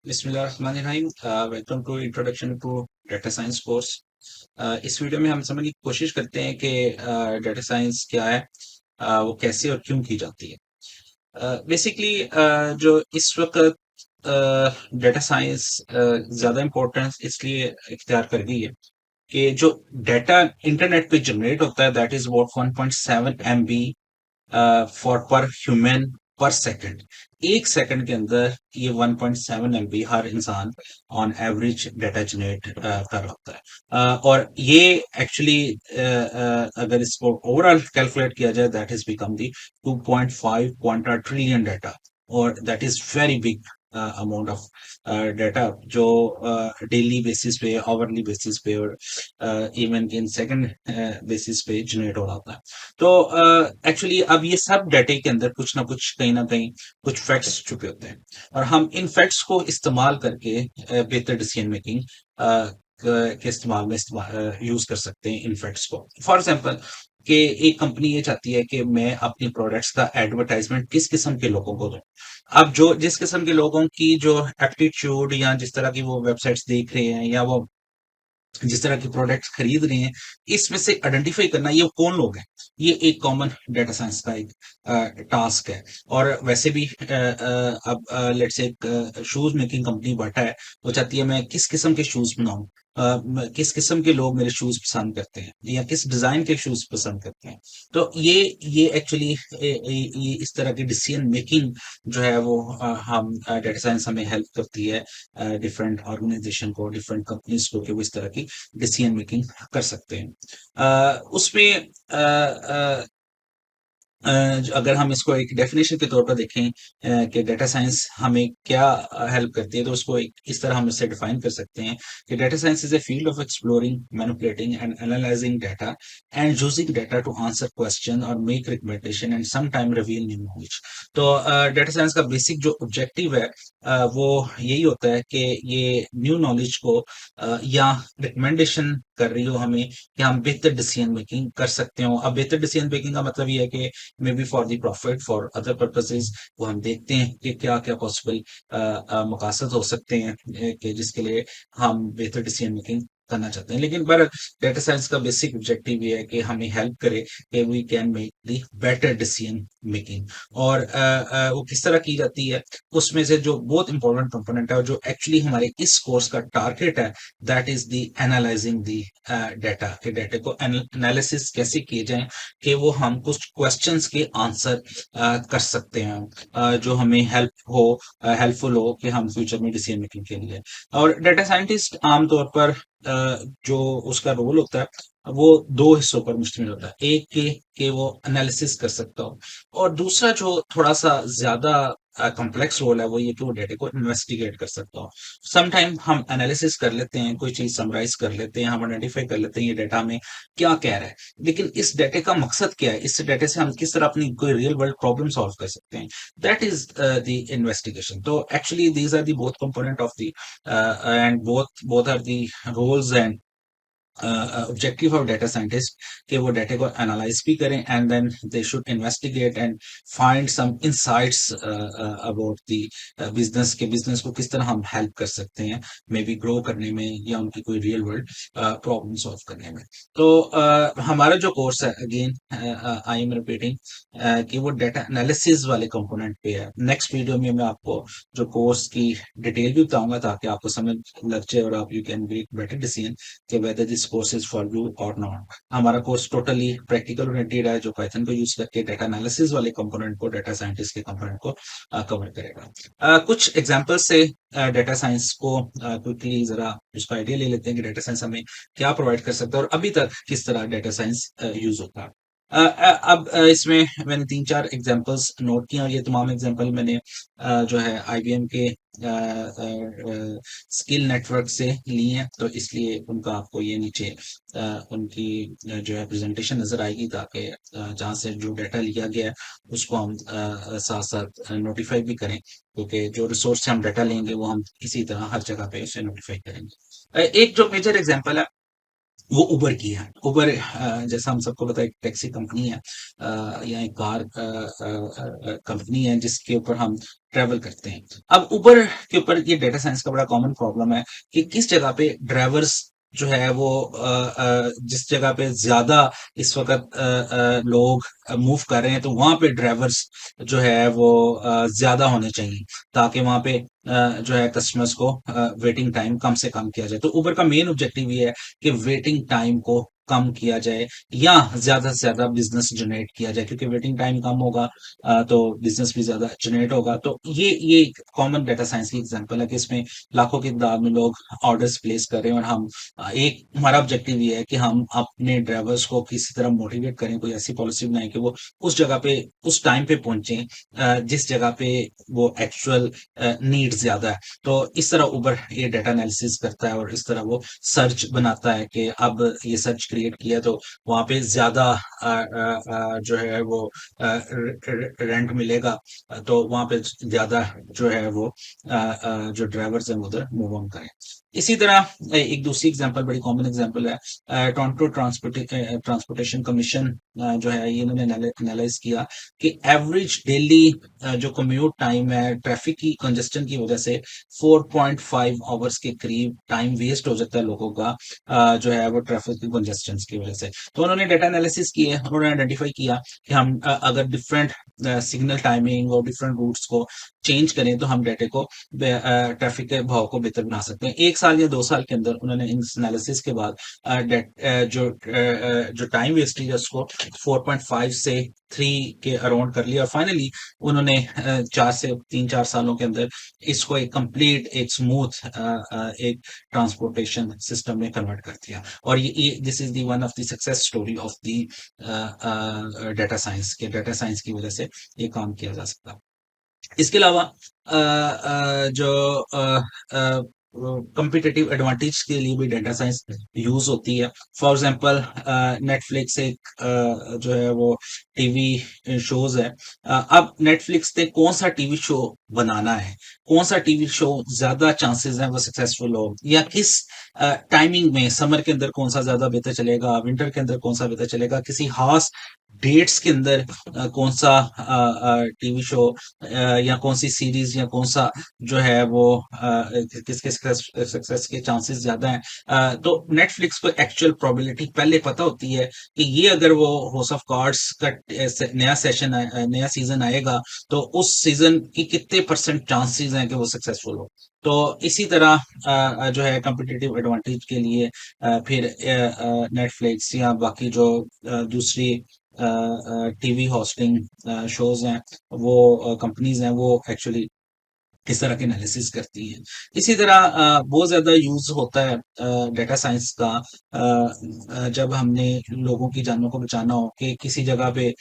बिस्मिल्लाहिर्रहमानिर्रहीम। Welcome to introduction to data science course. इस video में हम समझने की कोशिश करते हैं कि डाटा साइंस क्या है, वो कैसे और क्यों की जाती है। बेसिकली जो इस वक्त डाटा साइंस ज़्यादा इम्पोर्टेंस इसलिए इख्तियार कर गई है कि जो डाटा इंटरनेट पे जनरेट होता है that is about 1.7 MB for पर ह्यूमन पर सेकंड। एक सेकंड के अंदर ये 1.7 MB हर इंसान ऑन एवरेज डाटा जनरेट कर रहा होता है। और ये एक्चुअली अगर इसको ओवरऑल कैलकुलेट किया जाए that is become the 2.5 quanta trillion data, और that is very big amount of data जो डेली बेसिस पे, आवरली बेसिस पे और इवन इन सेकंड बेसिस पे जनरेट हो रहा होता है। तो एक्चुअली अब ये सब डाटे के अंदर कुछ ना कहीं कुछ फैक्ट्स छुपे होते हैं, और हम इन फैक्ट्स को इस्तेमाल करके बेहतर डिसीजन मेकिंग के इस्तेमाल में यूज कर सकते हैं इन फैक्ट्स को। फॉर एग्जांपल कि एक कंपनी ये चाहती है कि मैं अपनी प्रोडक्ट्स का एडवर्टाइजमेंट किस किस्म के लोगों को दूं। अब जो जिस किस्म के लोगों की जो एप्टीट्यूड या जिस तरह की वो वेबसाइट्स देख रहे हैं या वो जिस तरह के प्रोडक्ट्स खरीद रहे हैं, इसमें से आइडेंटिफाई करना ये कौन लोग हैं, ये एक कॉमन डाटा साइंस का एक टास्क है। और वैसे भी अब लेट्स से एक शूज मेकिंग कंपनी बाटा है, वो चाहती है मैं किस किस्म के शूज बनाऊं, किस किस्म के लोग मेरे शूज पसंद करते हैं या किस डिजाइन के शूज पसंद करते हैं। तो ये एक्चुअली ये इस तरह की डिसीजन मेकिंग जो है वो हम डाटा साइंस हमें हेल्प करती है डिफरेंट ऑर्गेनाइजेशन को, डिफरेंट कंपनीज को, कि वो इस तरह की डिसीजन मेकिंग कर सकते हैं। उसमें अगर हम इसको एक डेफिनेशन के तौर पर देखें कि डाटा साइंस हमें क्या हेल्प करती है, तो उसको एक इस तरह हम इसे डिफाइन कर सकते हैं कि data science is a field of exploring, manipulating and analysing data and using data to answer question और make recommendation and some time reveal new knowledge. तो डाटा साइंस का बेसिक जो ऑब्जेक्टिव है वो यही होता है कि ये न्यू नॉलेज को या रिकमेंडेशन कर रही हो हमें कि हम बेहतर डिसीजन मेकिंग कर सकते हो। अब बेहतर डिसीजन मेकिंग का मतलब ये है कि may be for the profit, for other purposes, वो हम देखते हैं कि क्या क्या पॉसिबल मकासद हो सकते हैं कि जिसके लिए हम बेहतर डिसीजन मेकिंग करना चाहते हैं। लेकिन पर डाटा साइंस का बेसिक ऑब्जेक्टिव ये है कि हमें हेल्प करे कि we can make the better decision making. और वो किस तरह की जाती है, उसमें से जो बहुत इंपॉर्टेंट कंपोनेंट है और जो एक्चुअली हमारे इस कोर्स का टारगेट है that is the analysing the data, के डाटा को एनालिसिस कैसे किए जाए कि वो हम कुछ क्वेश्चंस के आंसर कर सकते हैं, जो हमें हेल्पफुल हो कि हम फ्यूचर में डिसीजन मेकिंग के लिए। और डाटा साइंटिस्ट आमतौर पर जो उसका रोल होता है वो दो हिस्सों पर मुश्तमिल होता है। एक के वो एनालिसिस कर सकता हो, और दूसरा जो थोड़ा सा ज्यादा कॉम्प्लेक्स रोल है वो ये कि वो डेटा को इन्वेस्टिगेट कर सकता हो। समटाइम हम एनालिसिस कर लेते हैं, कोई चीज समराइज कर लेते हैं, हम आइडेंटिफाई कर लेते हैं ये डाटा में क्या कह रहा है, लेकिन इस डाटा का मकसद क्या है, इस डाटा से हम किस तरह अपनी कोई रियल वर्ल्ड प्रॉब्लम सॉल्व कर सकते हैं, दैट इज द इन्वेस्टिगेशन। तो actually these are the both component of the and both both are the roles and objective of data scientist, कि वो डाटा को एनालाइज भी करें and then they should investigate and find some insights about the business, के business को किस तरह हम हेल्प कर सकते हैं मे बी ग्रो करने में या उनकी कोई रियल वर्ल्ड प्रॉब्लम सॉल्व करने में। तो हमारा जो कोर्स है, अगेन आई एम रिपीटिंग, कि वो डाटा एनालिसिस वाले कंपोनेंट पे है। नेक्स्ट वीडियो में मैं आपको जो कोर्स की डिटेल भी बताऊंगा ताकि आपको समझ लग जाए और आप you can make better decision कि whether this course is for you और नॉट। हमारा कोर्स टोटली प्रैक्टिकल ओरिएंटेड है, जो पाइथन को यूज करके डाटा एनालिसिस वाले कंपोनेंट को, डाटा साइंटिस्ट के कंपोनेंट को कवर करेगा। कुछ एग्जांपल्स से डाटा साइंस को क्विकली जरा उसका आइडिया ले लेते हैं कि डाटा साइंस हमें क्या प्रोवाइड कर सकता है और अभी तक किस तरह डाटा साइंस यूज होता है। अब इसमें मैंने 3-4 एग्जांपल्स नोट किए, और ये तमाम एग्जांपल मैंने जो है IBM के स्किल नेटवर्क से लिए हैं, तो इसलिए उनका आपको ये नीचे उनकी जो है प्रेजेंटेशन नजर आएगी, ताकि जहाँ से जो डाटा लिया गया है उसको हम साथ साथ नोटिफाई भी करें, क्योंकि जो रिसोर्स से हम डाटा लेंगे वो हम इसी तरह हर जगह पे उसे नोटिफाई करेंगे। एक जो मेजर एग्जांपल है वो उबर की है। उबर जैसा हम सबको पता है एक टैक्सी कंपनी है, या एक कार कंपनी है जिसके ऊपर हम ट्रैवल करते हैं। अब उबर के ऊपर ये डेटा साइंस का बड़ा कॉमन प्रॉब्लम है कि किस जगह पे ड्राइवर्स जो है वो जिस जगह पे ज्यादा इस वक्त लोग मूव कर रहे हैं, तो वहां पे ड्राइवर्स जो है वो ज्यादा होने चाहिए, ताकि वहां पे जो है कस्टमर्स को वेटिंग टाइम कम से कम किया जाए। तो उबर का मेन ऑब्जेक्टिव ये है कि वेटिंग टाइम को कम किया जाए या ज्यादा से ज्यादा बिजनेस जनरेट किया जाए, क्योंकि वेटिंग टाइम कम होगा तो बिजनेस भी ज्यादा जनरेट होगा। तो ये एक कॉमन डेटा साइंस की एग्जांपल है कि इसमें लाखों की तादाद में लोग ऑर्डर्स प्लेस कर रहे हैं, और हम एक हमारा ऑब्जेक्टिव ये है कि हम अपने ड्राइवर्स को किसी तरह मोटिवेट करें, कोई ऐसी पॉलिसी बनाएं कि वो उस जगह पे उस टाइम पे पहुंचे जिस जगह पे वो एक्चुअल नीड ज्यादा है। तो इस तरह उबर ये डेटा एनालिसिस करता है, और इस तरह वो सर्च बनाता है कि अब ये सर्च क्रिएट किया तो वहां पे ज्यादा जो है वो रेंट मिलेगा, तो वहां पे ज्यादा जो है वो जो ड्राइवर्स हैं वो उधर मूव ऑन करें। इसी तरह एक दूसरी एग्जांपल, बड़ी कॉमन एग्जांपल है टोरंटो ट्रांसपोर्टेशन कमीशन जो है, ये इन्होंने एनालाइज किया कि एवरेज डेली जो कम्यूट टाइम है ट्रैफिक की कंजेस्शन की वजह से 4.5 आवर्स के करीब टाइम वेस्ट हो जाता है लोगों का, जो है वो ट्रैफिक की कंजेस्शन की वजह से। तो उन्होंने डेटा एनालिसिस किए, उन्होंने आइडेंटिफाई किया कि हम अगर डिफरेंट सिग्नल टाइमिंग और डिफरेंट रूट्स को चेंज करें तो हम डेटे को ट्रैफिक के भाव को बेहतर बना सकते हैं। 1 साल या 2 साल के अंदर उन्होंने इस एनालिसिस के बाद जो टाइम वेस्टेज है उसको 4.5 से 3 के अराउंड कर लिया, और फाइनली उन्होंने 4 से 3-4 सालों के अंदर इसको एक कंप्लीट एक स्मूथ एक ट्रांसपोर्टेशन सिस्टम में कन्वर्ट कर दिया। और ये this is the one of the success story of the data science, के डेटा साइंस की वजह से ये काम किया जा सकता है। इसके अलावा जो कम्पिटिटिव एडवांटेज के लिए भी डेटा साइंस यूज होती है। फॉर एग्जांपल नेटफ्लिक्स एक जो है वो टीवी शोज है। अब नेटफ्लिक्स ने कौन सा टीवी शो बनाना है, कौन सा टीवी शो ज्यादा चांसेस हैं वो सक्सेसफुल हो, या किस टाइमिंग में, समर के अंदर कौन सा ज्यादा बेहतर चलेगा, विंटर के अंदर कौन सा बेहतर चलेगा, किसी खास डेट्स के अंदर कौन सा टीवी शो या कौन सी सीरीज या कौन सा जो है वो किसके सक्सेस के चांसेस ज्यादा हैं। तो नेटफ्लिक्स को एक्चुअल प्रोबेबिलिटी पहले पता होती है कि ये अगर वो हाउस ऑफ कार्ड्स का नया सेशन नया सीजन आएगा तो उस सीजन की कितने परसेंट चांसेस हैं कि वो सक्सेसफुल हो। तो इसी तरह जो है कम्पिटिटिव एडवांटेज के लिए फिर नेटफ्लिक्स या बाकी जो दूसरी टीवी होस्टिंग शोज हैं, वो कंपनीज हैं, वो एक्चुअली इस तरह के एनालिसिस करती हैं। इसी तरह बहुत ज्यादा यूज होता है डेटा साइंस का जब हमने लोगों की जानों को बचाना हो, कि किसी जगह पे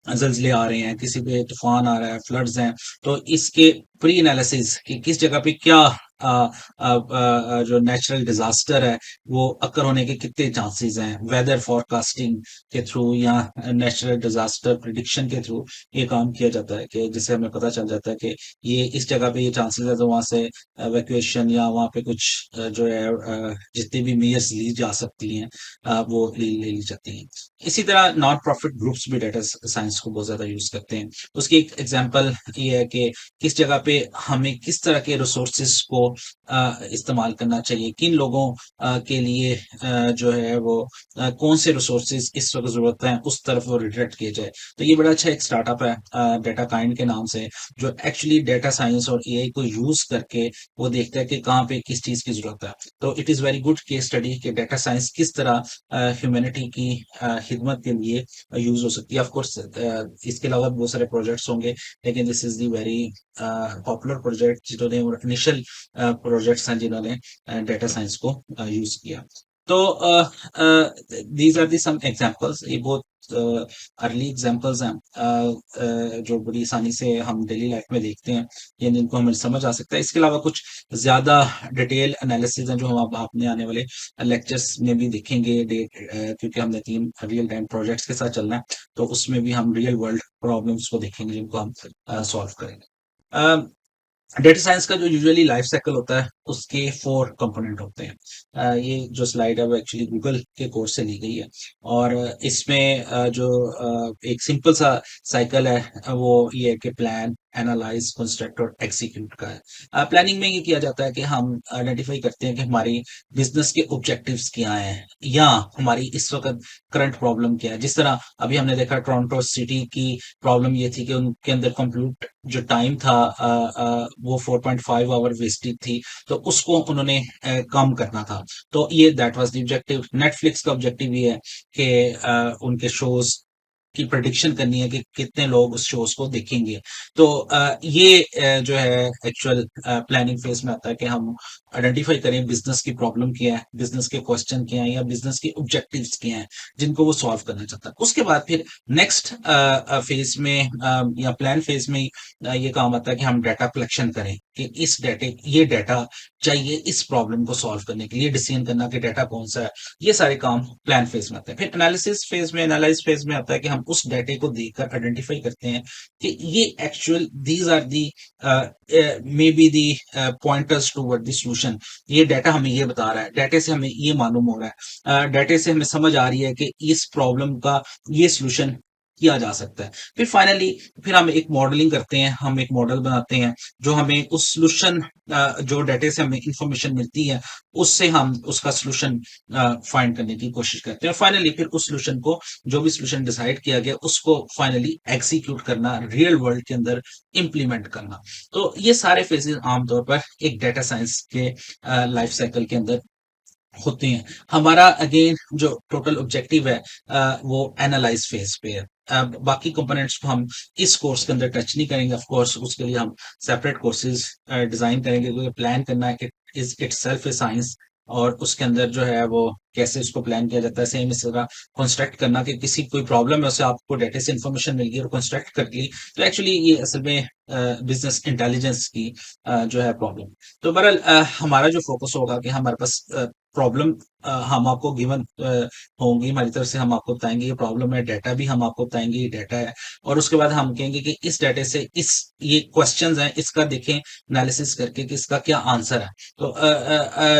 ज़लज़ले आ रहे हैं, किसी पे तूफ़ान आ रहा है, फ्लड्स हैं, तो इसके प्री एनालिसिस कि किस जगह पे क्या जो नेचुरल डिज़ास्टर है, वो अकर होने के कितने चांसेस हैं, वेदर फ़ॉरकास्टिंग के थ्रू या नेचुरल डिज़ास्टर प्रिडिक्शन के थ्रू ये काम किया जाता है, कि जिससे हमें पता चल जाता है कि ये इस जगह पे ये चांसेस है, तो वहाँ से इवैक्यूएशन या वहाँ पे कुछ जो है जितनी भी मेजर्स ली जा सकती हैं वो ले ली जाती हैं। इसी तरह नॉन प्रॉफिट ग्रुप्स भी डेटा साइंस को बहुत ज्यादा यूज करते हैं। उसकी एक एग्जांपल ये है कि किस जगह पे हमें किस तरह के रिसोर्सेज को इस्तेमाल करना चाहिए, किन लोगों के लिए जो है वो कौन से रिसोर्सेज इस वक्त जरूरत है, उस तरफ वो रिडायरेक्ट किए जाए। तो ये बड़ा अच्छा एक स्टार्टअप है डेटा काइंड के नाम से, जो एक्चुअली डेटा साइंस और एआई को यूज करके वो देखता है कि कहाँ पे किस चीज की जरूरत है। तो it is very good case study कि डेटा साइंस किस तरह ह्यूमैनिटी की खिदमत के लिए यूज हो सकती है। ऑफ कोर्स इसके अलावा बहुत सारे प्रोजेक्ट्स होंगे, लेकिन this is the very popular project जिन्होंने इनिशियल प्रोजेक्ट्स हैं जिन्होंने डेटा साइंस को यूज किया। तो these are the some examples, ये बहुत अर्ली एग्जांपल्स हैं जो बड़ी आसानी से हम डेली लाइफ में देखते हैं, या जिनको हमें समझ आ सकता है। इसके अलावा कुछ ज्यादा डिटेल एनालिसिस हैं जो हम अब आपने आने वाले लेक्चर्स में भी देखेंगे, क्योंकि हमने 3 रियल टाइम प्रोजेक्ट्स के साथ चलना है, तो उसमें भी हम रियल वर्ल्ड प्रॉब्लम्स को देखेंगे जिनको हम सॉल्व करेंगे। डेटा साइंस का जो यूजुअली लाइफ साइकिल होता है उसके 4 कंपोनेंट होते हैं। ये जो स्लाइड है वो एक्चुअली गूगल के कोर्स से ली गई है और इसमें जो एक सिंपल सा साइकिल है वो ये है कि प्लान, एनालाइज, कंस्ट्रक्ट और एग्जीक्यूट का है। प्लानिंग में ये किया जाता है कि हम आइडेंटिफाई करते हैं कि हमारी बिजनेस के ऑब्जेक्टिव्स क्या हैं या हमारी इस वक्त करंट प्रॉब्लम क्या है। जिस तरह अभी हमने देखा टोरंटो सिटी की प्रॉब्लम ये थी कि उनके अंदर कंप्यूट जो टाइम था वो 4.5 आवर वेस्टेज थी, तो उसको उन्होंने कम करना था। तो ये that was the objective. Netflix का ऑब्जेक्टिव ये है कि उनके शोज की प्रेडिक्शन करनी है कि कितने लोग उस शोज को देखेंगे। तो ये जो है एक्चुअल प्लानिंग फेज में आता है कि हम आइडेंटिफाई करें बिजनेस की प्रॉब्लम क्या है, बिजनेस के क्वेश्चन क्या है या बिजनेस के ऑब्जेक्टिव्स क्या हैं जिनको वो सॉल्व करना चाहता है। उसके बाद फिर नेक्स्ट फेज में या प्लान फेज में ये काम आता है कि हम डाटा कलेक्शन करें कि इस डाटे ये डाटा चाहिए इस प्रॉब्लम को सॉल्व करने के लिए, डिसीजन करना कि डाटा कौन सा है। ये सारे काम प्लान फेज में आते हैं। फिर एनालिसिस फेज में एनालाइज फेज में आता है कि हम उस डाटे को देखकर आइडेंटिफाई करते हैं कि ये actual these are the maybe the pointers toward the solution. ये डाटा हमें ये बता रहा है, डाटे से हमें ये मालूम हो रहा है, डाटे से हमें समझ आ रही है कि इस प्रॉब्लम का ये सॉल्यूशन किया जा सकता है। फिर फाइनली फिर हम एक मॉडलिंग करते हैं, हम एक मॉडल बनाते हैं जो हमें उस सॉल्यूशन जो डाटे से हमें इंफॉर्मेशन मिलती है उससे हम उसका सॉल्यूशन फाइंड करने की कोशिश करते हैं। फाइनली फिर उस सॉल्यूशन को जो भी सॉल्यूशन डिसाइड किया गया उसको फाइनली एग्जीक्यूट करना, रियल वर्ल्ड के अंदर इम्प्लीमेंट करना। तो ये सारे फेजेस आमतौर पर एक डाटा साइंस के लाइफ साइकिल के अंदर होते हैं। हमारा अगेन जो टोटल ऑब्जेक्टिव है वो एनालाइज फेज पे है। बाकी कंपोनेंट्स को हम इस कोर्स के अंदर टच नहीं करेंगे। ऑफ कोर्स उसके लिए हम सेपरेट कोर्सेज डिजाइन करेंगे क्योंकि प्लान करना it is it self A science और उसके अंदर जो है वो कैसे उसको प्लान किया जाता है। सेम इस तरह कंस्ट्रक्ट करना कि किसी कोई प्रॉब्लम है उसे आपको डाटा से इन्फॉर्मेशन मिल गई और कंस्ट्रक्ट कर ली, तो एक्चुअली ये असल में बिजनेस इंटेलिजेंस की जो है प्रॉब्लम। तो बहरहाल हमारा जो फोकस होगा कि हमारे पास प्रॉब्लम हम आपको गिवन होंगी हमारी तरफ से, हम आपको बताएंगे ये प्रॉब्लम है, डाटा भी हम आपको बताएंगे ये डाटा है और उसके बाद हम कहेंगे कि इस डाटे से इस ये क्वेश्चंस हैं इसका देखें एनालिसिस करके कि इसका क्या आंसर है। तो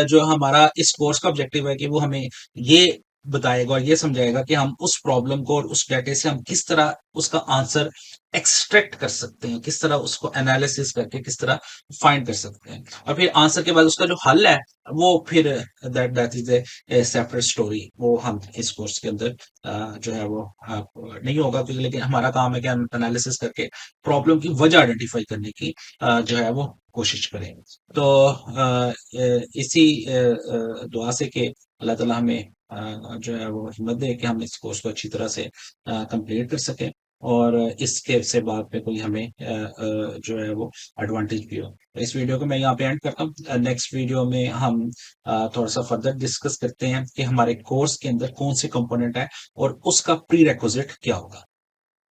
जो हमारा इस कोर्स का ऑब्जेक्टिव है कि वो हमें ये बताएगा और ये समझाएगा कि हम उस प्रॉब्लम को और उस डाटे से हम किस तरह उसका आंसर एक्सट्रैक्ट कर सकते हैं, किस तरह उसको एनालिसिस करके किस तरह फाइंड कर सकते हैं और फिर आंसर के बाद उसका जो हल है वो फिर that that is a separate story. वो हम इस कोर्स के अंदर जो है वो नहीं होगा क्योंकि, लेकिन हमारा काम है कि हम एनालिसिस करके प्रॉब्लम की वजह आइडेंटिफाई करने की जो है वो कोशिश करें। तो इसी दुआ से कि अल्लाह ताला हमें जो है वो हिम्मत दे कि हम इस कोर्स को अच्छी तरह से कंप्लीट कर सकें और इसके से बाद में कोई हमें जो है वो एडवांटेज भी हो। तो इस वीडियो को मैं यहाँ पे एंड करता हूँ। नेक्स्ट वीडियो में हम थोड़ा सा फर्दर डिस्कस करते हैं कि हमारे कोर्स के अंदर कौन से कंपोनेंट है और उसका प्री रेक्विजिट क्या होगा।